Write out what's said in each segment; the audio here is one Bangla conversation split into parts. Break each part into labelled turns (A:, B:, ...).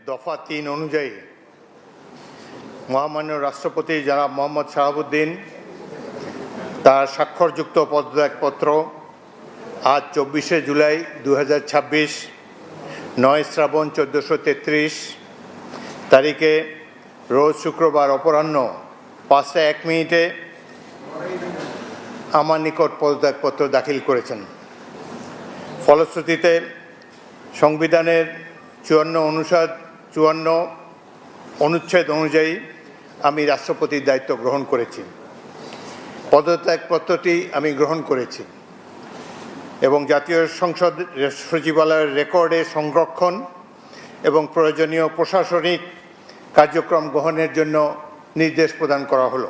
A: দফা ৩ অনুযায়ী মহামান্য রাষ্ট্রপতি জনাব মোহাম্মদ শাহাবুদ্দিন তার স্বাক্ষরযুক্ত পদত্যাগপত্র আজ ২৪শে জুলাই ২০২৬ ৯ শ্রাবণ ১৪৩৩ তারিখে রোজ শুক্রবার অপরাহ্ন ৫টা ১ মিনিটে আমার নিকট পদত্যাগপত্র দাখিল করেছেন। ফলশ্রুতিতে সংবিধানের ৫৪ অনুচ্ছেদ অনুযায়ী আমি রাষ্ট্রপতির দায়িত্ব গ্রহণ করেছি। পদত্যাগপত্রটি আমি গ্রহণ করেছি এবং জাতীয় সংসদ সচিবালয়ের রেকর্ডে সংরক্ষণ এবং প্রয়োজনীয় প্রশাসনিক কার্যক্রম গ্রহণের জন্য নির্দেশ প্রদান করা হলো।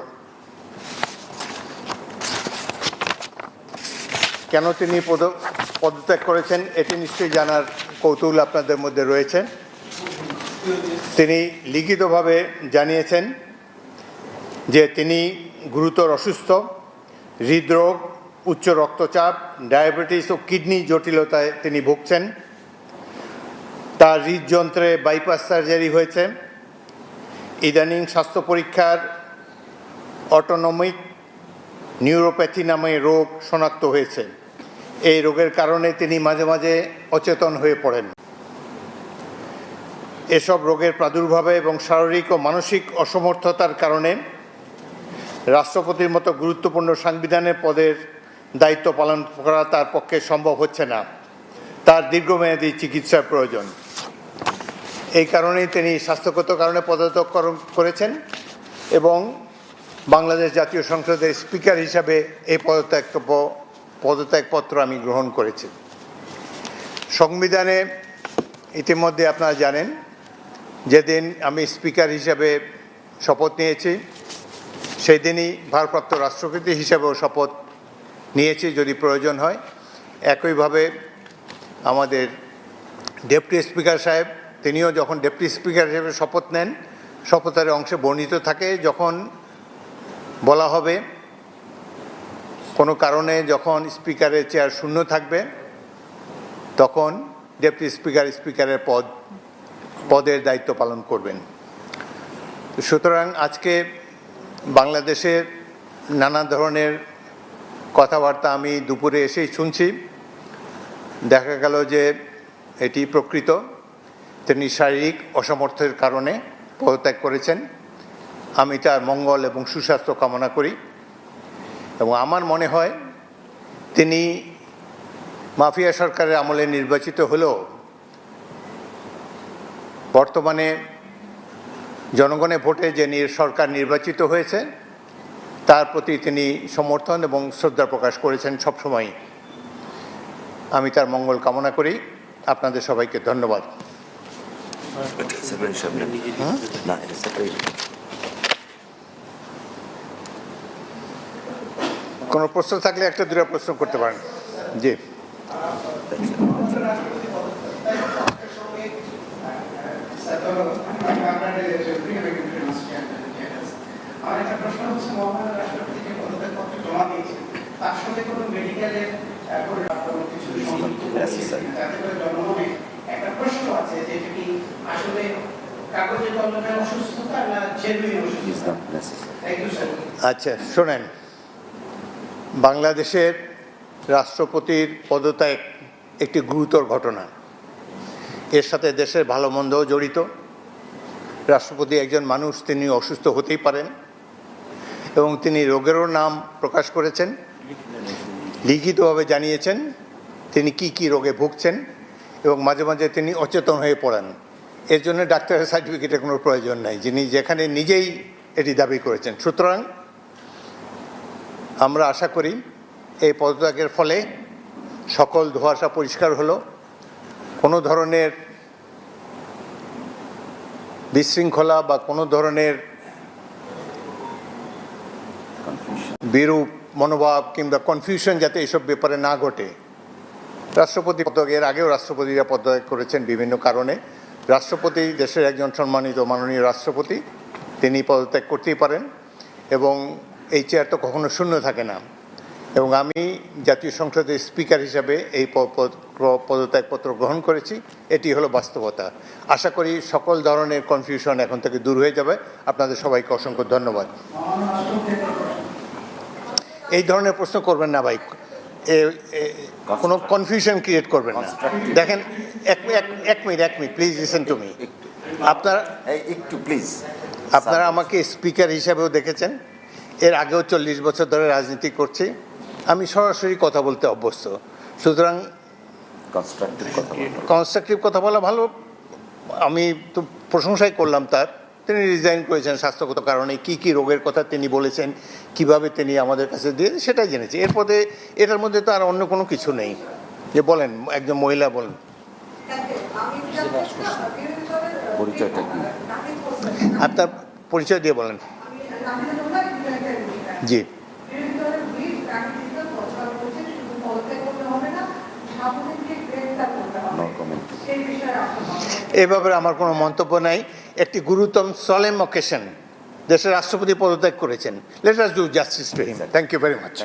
A: কেন তিনি পদত্যাগ করেছেন এটি নিশ্চয়ই জানার কৌতূহল আপনাদের মধ্যে রয়েছে। তিনি লিখিতভাবে জানিয়েছেন যে তিনি গুরুতর অসুস্থ, হৃদরোগ, উচ্চ রক্তচাপ, ডায়াবেটিস ও কিডনি জটিলতায় তিনি ভুগছেন। তার হৃদযন্ত্রে বাইপাস সার্জারি হয়েছে। ইদানিং স্বাস্থ্য পরীক্ষার অটোনমিক নিউরোপ্যাথি নামে রোগ শনাক্ত হয়েছে। এই রোগের কারণে তিনি মাঝে মাঝে অচেতন হয়ে পড়েন। এসব রোগের প্রাদুর্ভাবে এবং শারীরিক ও মানসিক অসমর্থতার কারণে রাষ্ট্রপতির মতো গুরুত্বপূর্ণ সাংবিধানিক পদের দায়িত্ব পালন করা তার পক্ষে সম্ভব হচ্ছে না। তার দীর্ঘমেয়াদী চিকিৎসার প্রয়োজন। এই কারণেই তিনি স্বাস্থ্যগত কারণে পদত্যাগ করেছেন এবং বাংলাদেশ জাতীয় সংসদের স্পিকার হিসাবে এই পদত্যাগপত্র আমি গ্রহণ করেছি। সংবিধানে ইতিমধ্যে আপনারা জানেন যেদিন আমি স্পিকার হিসাবে শপথ নিয়েছি সেই দিনই ভারপ্রাপ্ত রাষ্ট্রপতি হিসাবেও শপথ নিয়েছি যদি প্রয়োজন হয়। একইভাবে আমাদের ডেপুটি স্পিকার সাহেব তিনিও যখন ডেপুটি স্পিকার হিসেবে শপথ নেন শপথের অংশে বর্ণিত থাকে যখন বলা হবে কোনো কারণে যখন স্পিকারের চেয়ার শূন্য থাকবে তখন ডেপুটি স্পিকারের পদের দায়িত্ব পালন করবেন। সুতরাং আজকে বাংলাদেশের নানা ধরনের কথাবার্তা আমি দুপুরে এসেই শুনছি। দেখা গেল যে এটি প্রকৃত। তিনি শারীরিক অসমর্থের কারণে পদত্যাগ করেছেন। আমি তার মঙ্গল এবং সুস্বাস্থ্য কামনা করি এবং আমার মনে হয় তিনি মাফিয়া সরকারের আমলে নির্বাচিত হলেও বর্তমানে জনগণের ভোটে যে সরকার নির্বাচিত হয়েছে তার প্রতি তিনি সমর্থন এবং শ্রদ্ধা প্রকাশ করেছেন সবসময়। আমি তার মঙ্গল কামনা করি। আপনাদের সবাইকে ধন্যবাদ। কোনো প্রশ্ন থাকলে একটা দুটো প্রশ্ন করতে পারেন। জি, আচ্ছা শোনেন, বাংলাদেশের রাষ্ট্রপতির পদত্যাগ একটি গুরুতর ঘটনা। এর সাথে দেশের ভালো মন্দও জড়িত। রাষ্ট্রপতি একজন মানুষ, তিনি অসুস্থ হতেই পারেন এবং তিনি রোগেরও নাম প্রকাশ করেছেন, লিখিতভাবে জানিয়েছেন তিনি কি রোগে ভুগছেন এবং মাঝে মাঝে তিনি অচেতন হয়ে পড়েন। এর জন্য ডাক্তারের সার্টিফিকেটের কোনো প্রয়োজন নাই, যিনি যেখানে নিজেই এটি দাবি করেছেন। সুতরাং আমরা আশা করি এই পদত্যাগের ফলে সকল ধোঁয়াশা পরিষ্কার হলো। কোনো ধরনের বিশৃঙ্খলা বা কোনো ধরনের বিরূপ মনোভাব কিংবা কনফিউশন যাতে এসব ব্যাপারে না ঘটে। রাষ্ট্রপতি পদত্যাগের আগেও রাষ্ট্রপতিরা পদত্যাগ করেছেন বিভিন্ন কারণে। রাষ্ট্রপতি দেশের একজন সম্মানিত মাননীয় রাষ্ট্রপতি, তিনি পদত্যাগ করতেই পারেন এবং এই চেয়ার তো কখনো শূন্য থাকে না। এবং আমি জাতীয় সংসদের স্পিকার হিসাবে এই পদত্যাগপত্র গ্রহণ করেছি। এটি হলো বাস্তবতা। আশা করি সকল ধরনের কনফিউশন এখন থেকে দূর হয়ে যাবে। আপনাদের সবাইকে অসংখ্য ধন্যবাদ। এই ধরনের প্রশ্ন করবেন না ভাই, কোনো কনফিউশন ক্রিয়েট করবেন না। দেখেন, এক minute please listen to me. আপনারা আমাকে স্পিকার হিসাবেও দেখেছেন, এর আগেও 40 বছর ধরে রাজনীতি করছি, আমি সরাসরি কথা বলতে অভ্যস্ত। সুতরাং কনস্ট্রাকটিভ কথা বলা ভালো। আমি তো প্রশংসাই করলাম তার। তিনি রিজাইন করেছেন স্বাস্থ্যগত কারণে, কি রোগের কথা তিনি বলেছেন, কিভাবে তিনি আমাদের কাছে দিয়ে সেটাই জেনেছি। এরপরে এটার মধ্যে তো আর অন্য কোনো কিছু নেই। যে বলেন, একজন মহিলা বলেন। আপনার পরিচয় দিয়ে বলেন। জি, এ ব্যাপারে আমার কোনো মন্তব্য নাই। একটি গুরুতর সলেম অকেশন, দেশের রাষ্ট্রপতি পদত্যাগ করেছেন। Let us do justice to him. Thank you very much.